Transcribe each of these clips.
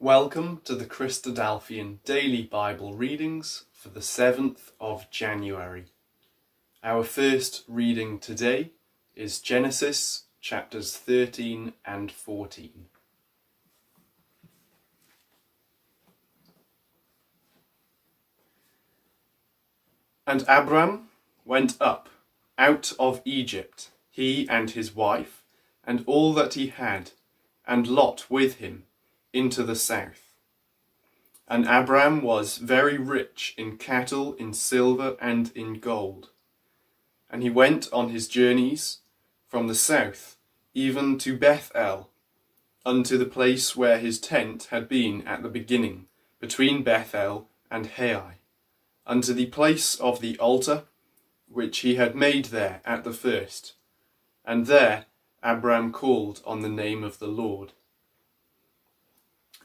Welcome to the Christadelphian Daily Bible Readings for the 7th of January. Our first reading today is Genesis chapters 13 and 14. And Abram went up out of Egypt, he and his wife, and all that he had, and Lot with him, into the south. And Abram was very rich in cattle, in silver, and in gold. And he went on his journeys from the south, even to Bethel, unto the place where his tent had been at the beginning, between Bethel and Hai, unto the place of the altar, which he had made there at the first. And there Abram called on the name of the Lord.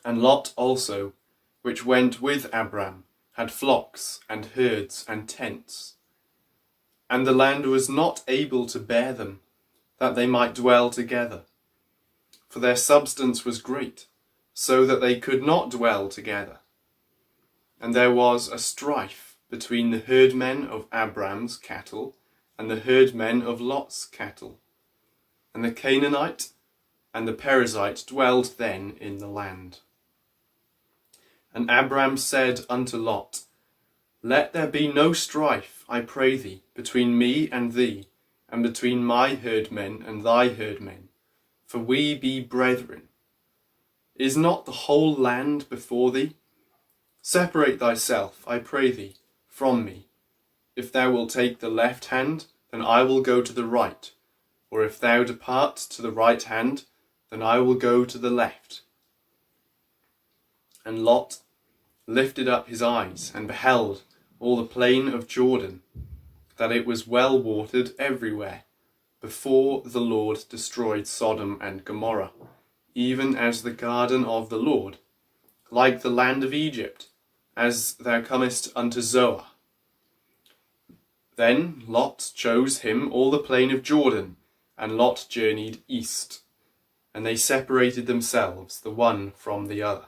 And Lot also, which went with Abram, had flocks and herds and tents. And the land was not able to bear them, that they might dwell together. For their substance was great, so that they could not dwell together. And there was a strife between the herdmen of Abram's cattle and the herdmen of Lot's cattle. And the Canaanite and the Perizzite dwelled then in the land. And Abram said unto Lot, Let there be no strife, I pray thee, between me and thee, and between my herdmen and thy herdmen, for we be brethren. Is not the whole land before thee? Separate thyself, I pray thee, from me. If thou wilt take the left hand, then I will go to the right, or if thou depart to the right hand, then I will go to the left. And Lot lifted up his eyes, and beheld all the plain of Jordan, that it was well watered everywhere, before the Lord destroyed Sodom and Gomorrah, even as the garden of the Lord, like the land of Egypt, as thou comest unto Zoar. Then Lot chose him all the plain of Jordan, and Lot journeyed east, and they separated themselves the one from the other.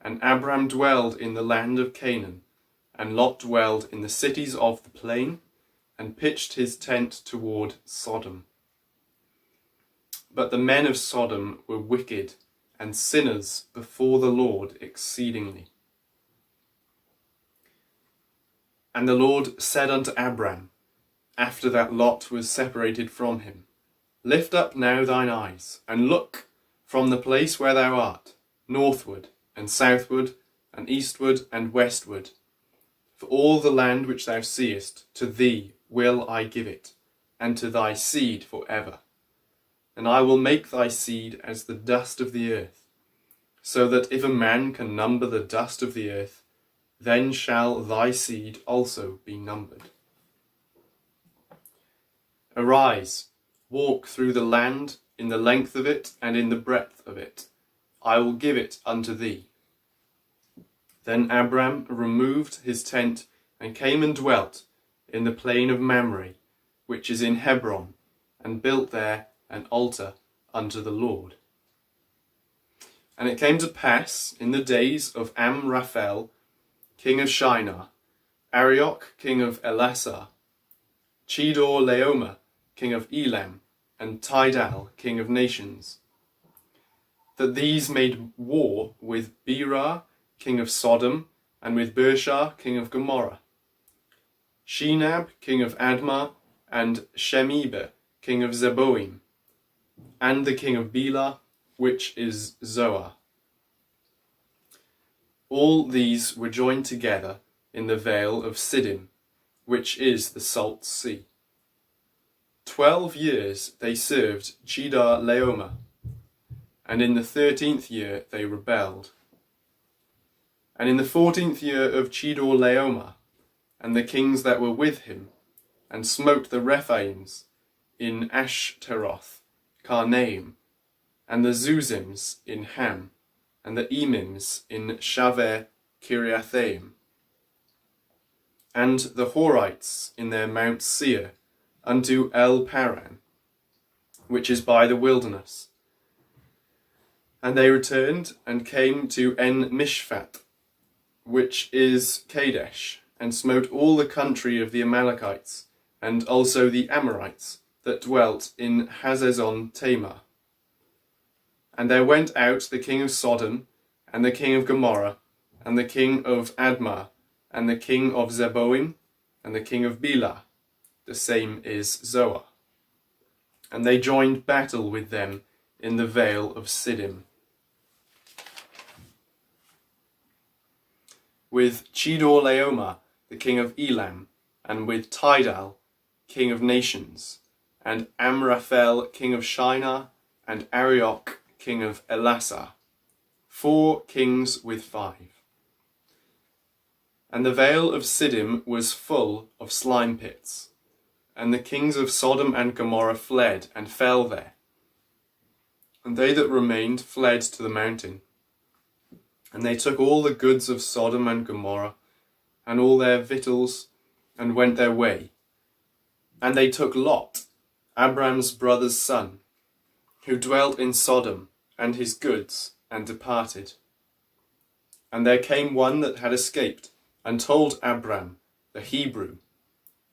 And Abram dwelled in the land of Canaan, and Lot dwelled in the cities of the plain, and pitched his tent toward Sodom. But the men of Sodom were wicked and sinners before the Lord exceedingly. And the Lord said unto Abram, after that Lot was separated from him, Lift up now thine eyes, and look from the place where thou art, northward, and southward, and eastward, and westward. For all the land which thou seest, to thee will I give it, and to thy seed for ever. And I will make thy seed as the dust of the earth, so that if a man can number the dust of the earth, then shall thy seed also be numbered. Arise, walk through the land in the length of it and in the breadth of it. I will give it unto thee. Then Abram removed his tent and came and dwelt in the plain of Mamre, which is in Hebron, and built there an altar unto the Lord. And it came to pass in the days of Amraphel, king of Shinar, Arioch, king of Elasar, Chedorlaomer, king of Elam, and Tidal, king of nations, that these made war with Berah, king of Sodom, and with Bershah, king of Gomorrah, Shinab, king of Admah, and Shemeber, king of Zeboim, and the king of Bela, which is Zoar. All these were joined together in the vale of Siddim, which is the salt sea. 12 years they served Chedorlaomer, and in the 13th year they rebelled. And in the 14th year of Chedorlaomer, and the kings that were with him, and smote the Rephaims in Ashtaroth, Karnaim, and the Zuzims in Ham, and the Emims in Shaveh Kiriathaim, and the Horites in their Mount Seir, unto El Paran, which is by the wilderness, And they returned and came to En-Mishpat, which is Kadesh, and smote all the country of the Amalekites, and also the Amorites that dwelt in Hazezon Tamar. And there went out the king of Sodom, and the king of Gomorrah, and the king of Admah, and the king of Zeboim, and the king of Bela, the same is Zoar. And they joined battle with them in the vale of Siddim. With Chedorlaomer, the king of Elam, and with Tidal, king of nations, and Amraphel, king of Shinar, and Arioch, king of Elasar, 4 kings with 5. And the vale of Siddim was full of slime pits, and the kings of Sodom and Gomorrah fled and fell there. And they that remained fled to the mountain. And they took all the goods of Sodom and Gomorrah, and all their victuals, and went their way. And they took Lot, Abram's brother's son, who dwelt in Sodom, and his goods, and departed. And there came one that had escaped, and told Abram, the Hebrew,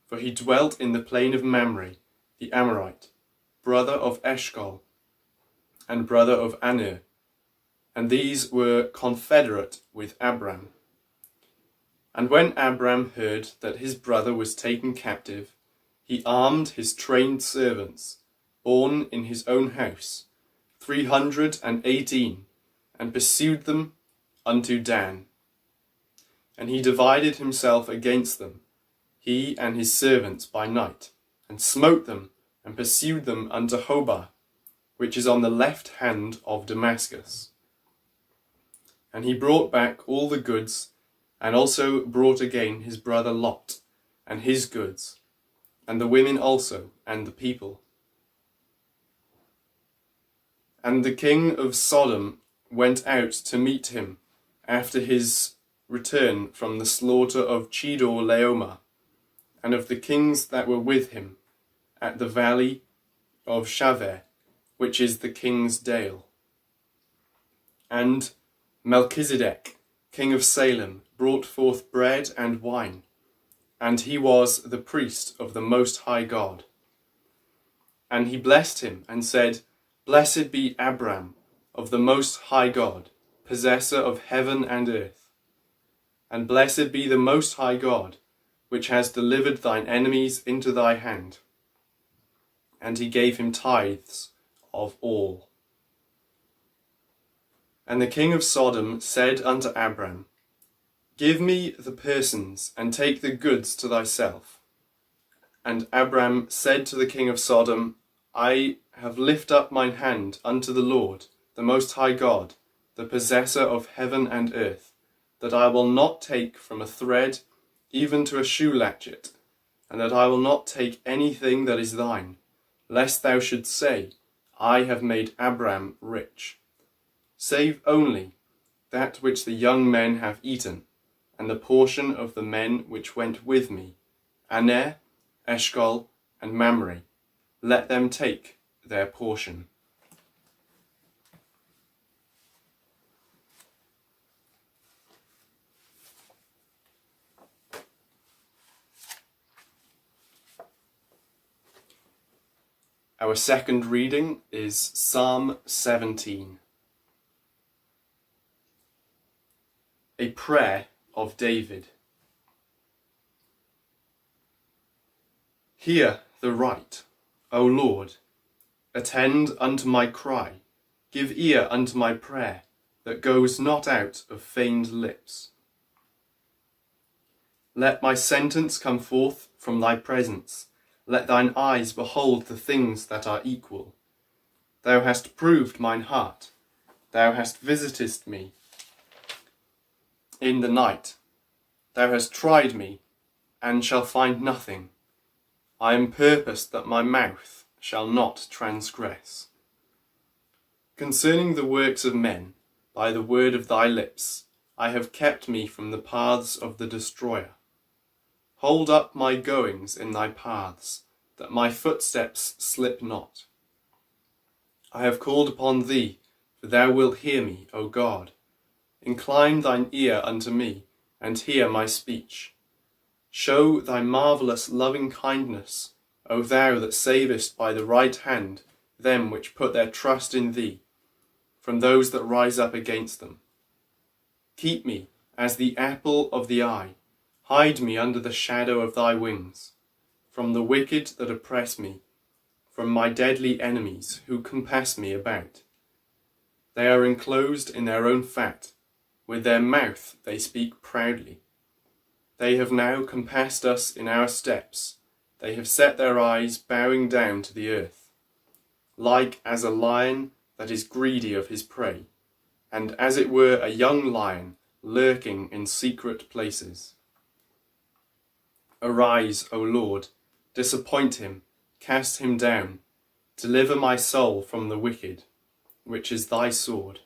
for he dwelt in the plain of Mamre, the Amorite, brother of Eshcol, and brother of Aner, and these were confederate with Abram. And when Abram heard that his brother was taken captive, he armed his trained servants, born in his own house, 318, and pursued them unto Dan. And he divided himself against them, he and his servants by night, and smote them, and pursued them unto Hobah, which is on the left hand of Damascus. And he brought back all the goods, and also brought again his brother Lot, and his goods, and the women also, and the people. And the king of Sodom went out to meet him after his return from the slaughter of Chedorlaomer, and of the kings that were with him, at the valley of Shaveh, which is the king's dale. And Melchizedek, king of Salem, brought forth bread and wine, and he was the priest of the Most High God. And he blessed him, and said, Blessed be Abram, of the Most High God, possessor of heaven and earth. And blessed be the Most High God, which has delivered thine enemies into thy hand. And he gave him tithes of all. And the king of Sodom said unto Abram, Give me the persons, and take the goods to thyself. And Abram said to the king of Sodom, I have lifted up mine hand unto the Lord, the Most High God, the possessor of heaven and earth, that I will not take from a thread even to a shoe latchet, and that I will not take anything that is thine, lest thou shouldst say, I have made Abram rich. Save only that which the young men have eaten, and the portion of the men which went with me, Aner, Eshcol, and Mamre, let them take their portion. Our second reading is Psalm 17. A prayer of David. Hear the right, O Lord. Attend unto my cry. Give ear unto my prayer, that goes not out of feigned lips. Let my sentence come forth from thy presence. Let thine eyes behold the things that are equal. Thou hast proved mine heart. Thou hast visited me in the night. Thou hast tried me, and shall find nothing. I am purposed that my mouth shall not transgress. Concerning the works of men, by the word of thy lips, I have kept me from the paths of the destroyer. Hold up my goings in thy paths, that my footsteps slip not. I have called upon thee for thou wilt hear me, O God. Incline thine ear unto me, and hear my speech. Show thy marvellous loving kindness, O thou that savest by the right hand them which put their trust in thee, from those that rise up against them. Keep me as the apple of the eye, hide me under the shadow of thy wings, from the wicked that oppress me, from my deadly enemies who compass me about. They are enclosed in their own fat, with their mouth they speak proudly. They have now compassed us in our steps, they have set their eyes bowing down to the earth, like as a lion that is greedy of his prey, and as it were a young lion lurking in secret places. Arise, O Lord, disappoint him, cast him down, deliver my soul from the wicked, which is thy sword.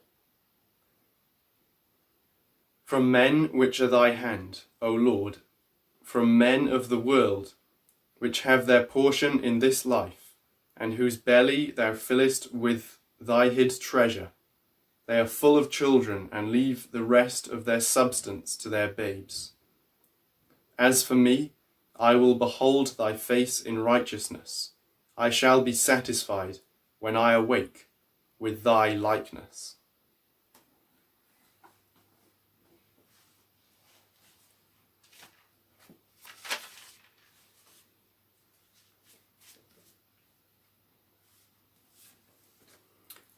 From men which are thy hand, O Lord, from men of the world, which have their portion in this life, and whose belly thou fillest with thy hid treasure. They are full of children, and leave the rest of their substance to their babes. As for me, I will behold thy face in righteousness. I shall be satisfied when I awake with thy likeness.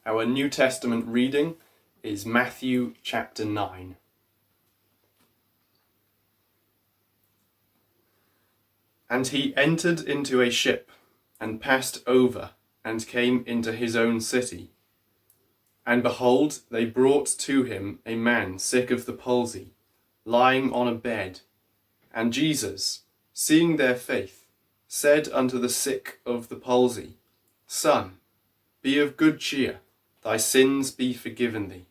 Our New Testament reading is Matthew chapter 9. And he entered into a ship, and passed over, and came into his own city. And behold, they brought to him a man sick of the palsy, lying on a bed. And Jesus, seeing their faith, said unto the sick of the palsy, Son, be of good cheer, thy sins be forgiven thee.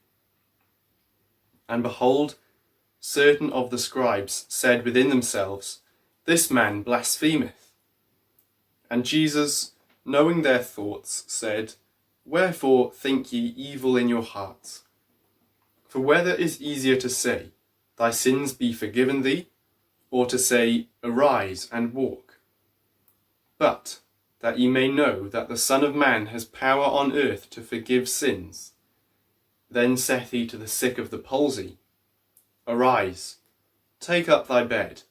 And behold, certain of the scribes said within themselves, This man blasphemeth. And Jesus, knowing their thoughts, said, Wherefore think ye evil in your hearts? For whether is easier to say, Thy sins be forgiven thee, or to say, Arise and walk? But that ye may know that the Son of Man has power on earth to forgive sins. Then saith he to the sick of the palsy, Arise, take up thy bed,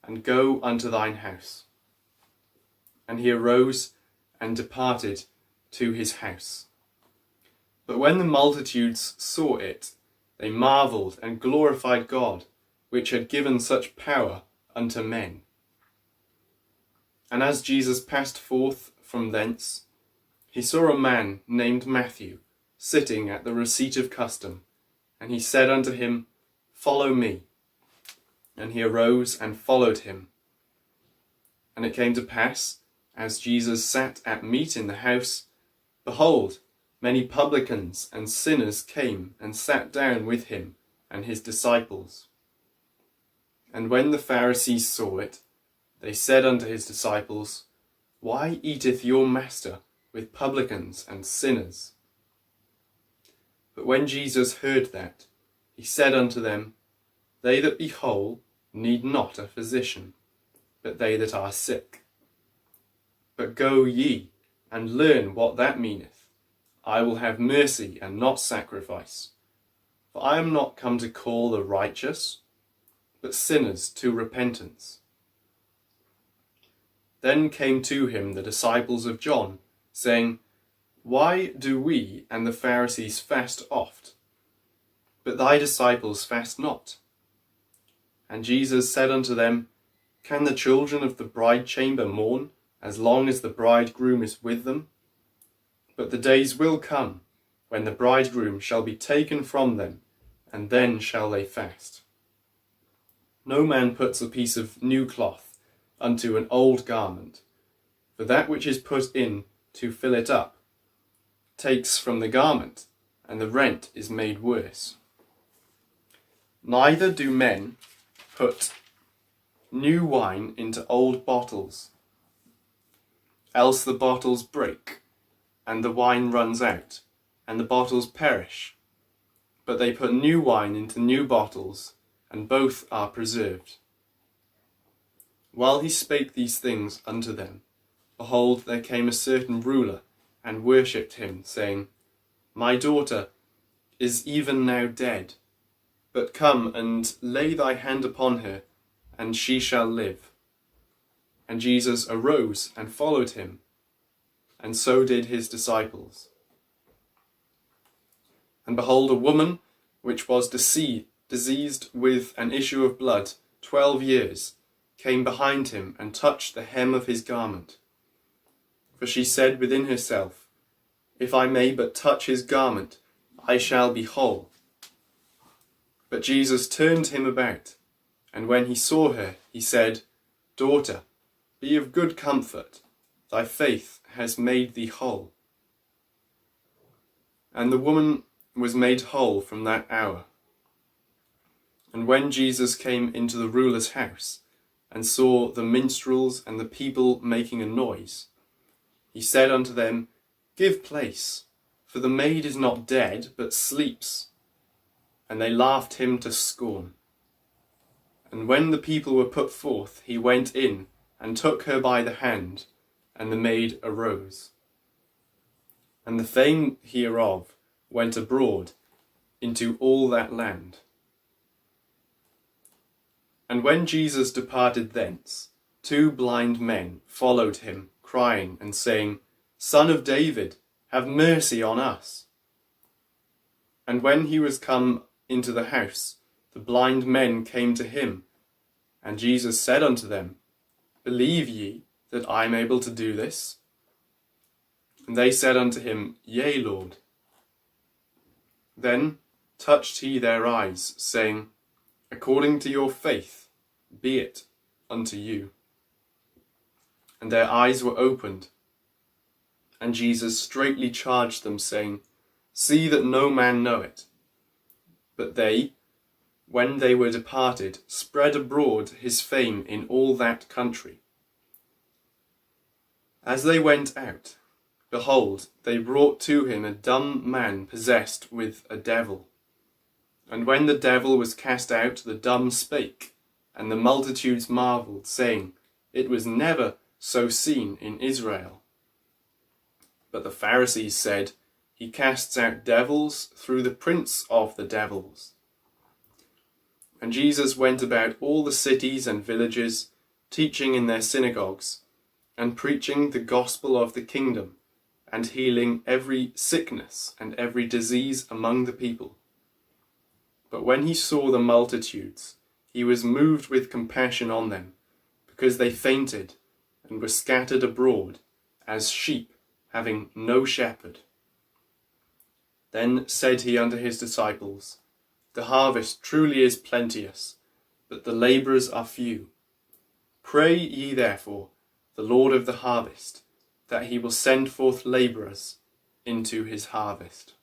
and go unto thine house. And he arose and departed to his house. But when the multitudes saw it, they marvelled and glorified God, which had given such power unto men. And as Jesus passed forth from thence, he saw a man named Matthew sitting at the receipt of custom, and he said unto him, Follow me. And he arose and followed him. And it came to pass, as Jesus sat at meat in the house, behold, many publicans and sinners came and sat down with him and his disciples. And when the Pharisees saw it, they said unto his disciples, Why eateth your master with publicans and sinners? But when Jesus heard that, he said unto them, They that be whole need not a physician, but they that are sick. But go ye, and learn what that meaneth. I will have mercy and not sacrifice. For I am not come to call the righteous, but sinners to repentance. Then came to him the disciples of John, saying, Why do we and the Pharisees fast oft, but thy disciples fast not? And Jesus said unto them, Can the children of the bride chamber mourn, as long as the bridegroom is with them? But the days will come, when the bridegroom shall be taken from them, and then shall they fast. No man puts a piece of new cloth unto an old garment, for that which is put in to fill it up takes from the garment, and the rent is made worse. Neither do men put new wine into old bottles, else the bottles break, and the wine runs out, and the bottles perish. But they put new wine into new bottles, and both are preserved. While he spake these things unto them, behold, there came a certain ruler, and worshipped him, saying, My daughter is even now dead, but come and lay thy hand upon her, and she shall live. And Jesus arose and followed him, and so did his disciples. And behold, a woman which was diseased with an issue of blood 12 years, came behind him and touched the hem of his garment. For she said within herself, If I may but touch his garment, I shall be whole. But Jesus turned him about, and when he saw her, he said, Daughter, be of good comfort, thy faith has made thee whole. And the woman was made whole from that hour. And when Jesus came into the ruler's house, and saw the minstrels and the people making a noise, he said unto them, Give place, for the maid is not dead, but sleeps. And they laughed him to scorn. And when the people were put forth, he went in, and took her by the hand, and the maid arose. And the fame hereof went abroad into all that land. And when Jesus departed thence, 2 blind men followed him, crying and saying, Son of David, have mercy on us. And when he was come into the house, the blind men came to him, and Jesus said unto them, Believe ye that I am able to do this? And they said unto him, Yea, Lord. Then touched he their eyes, saying, According to your faith, be it unto you. And their eyes were opened. And Jesus straitly charged them, saying, See that no man know it. But they, when they were departed, spread abroad his fame in all that country. As they went out, behold, they brought to him a dumb man possessed with a devil. And when the devil was cast out, the dumb spake, and the multitudes marvelled, saying, It was never so seen in Israel. But the Pharisees said, He casts out devils through the prince of the devils. And Jesus went about all the cities and villages, teaching in their synagogues, and preaching the gospel of the kingdom, and healing every sickness and every disease among the people. But when he saw the multitudes, he was moved with compassion on them, because they fainted and were scattered abroad, as sheep having no shepherd. Then said he unto his disciples, The harvest truly is plenteous, but the labourers are few. Pray ye therefore the Lord of the harvest, that he will send forth labourers into his harvest.